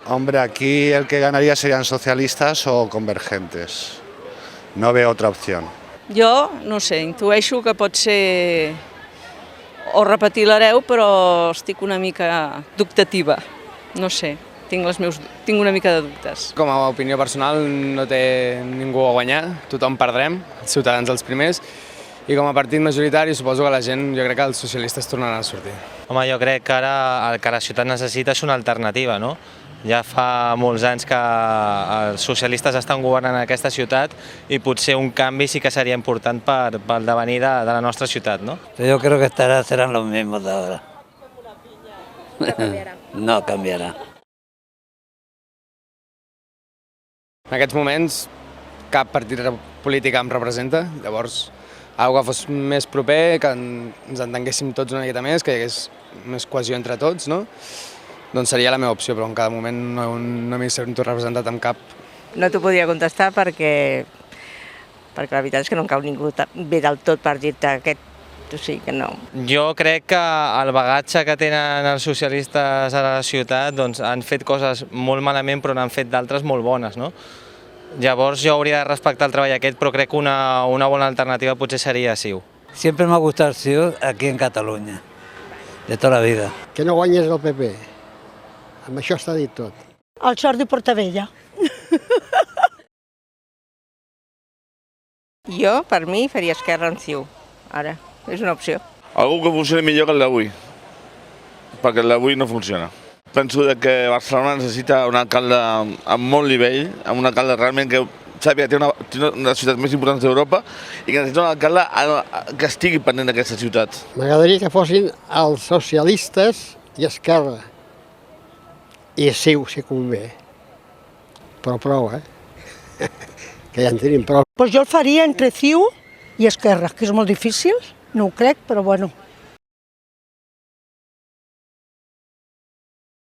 Hombre, aquí el que ganaría serían socialistas o convergentes. No veo otra opción. Jo, no sé, intueixo que pot ser o repetir l'hereu, però estic una mica dubtativa. No sé, tinc una mica de dubtes. Com a opinió personal no té ningú a guanyar, tothom perdrem, els ciutadans els primers, i com a partit majoritari suposo que la gent, jo crec que els socialistes tornaran a sortir. Home, jo crec que ara el que la ciutat necessita és una alternativa, no? Ja fa molts anys que els socialistes estan governant aquesta ciutat i potser un canvi sí que seria important pel devenir de la nostra ciutat, no? Yo creo que serán los mismos de ahora. No cambiarà. En aquests moments cap partit polític em representa, llavors algo que fos més proper, que ens entenguéssim tots una miqueta més, que hi hagués més cohesió entre tots, no? Doncs seria la meva opció, però en cada moment no m'hi sento representat amb cap. No t'ho podria contestar perquè la veritat és que no em cau ningú bé del tot per dir-te aquest, o sigui que no. Jo crec que el bagatge que tenen els socialistes a la ciutat doncs, han fet coses molt malament però n'han fet d'altres molt bones, no? Llavors jo hauria de respectar el treball aquest, però crec que una bona alternativa potser seria CiU. Siempre me ha gustado el CiU aquí en Catalunya, de tota la vida. Que no guanyés el PP. Amb això està dit tot. El Jordi Portabella. Jo, per mi, faria Esquerra amb CiU. Ara, és una opció. Algú que funcioni millor que el d'avui, perquè el d'avui no funciona. Penso que Barcelona necessita un alcalde amb molt nivell, amb un alcalde realment que sàpiga que té una de les ciutats més importants d'Europa i que necessita un alcalde que estigui pendent d'aquesta ciutat. M'agradaria que fossin els socialistes i Esquerra. I CiU, si convé. Però prou, que ja en tenim prou. Pues jo el faria entre CiU i Esquerra, que és molt difícil, no ho crec, però bueno.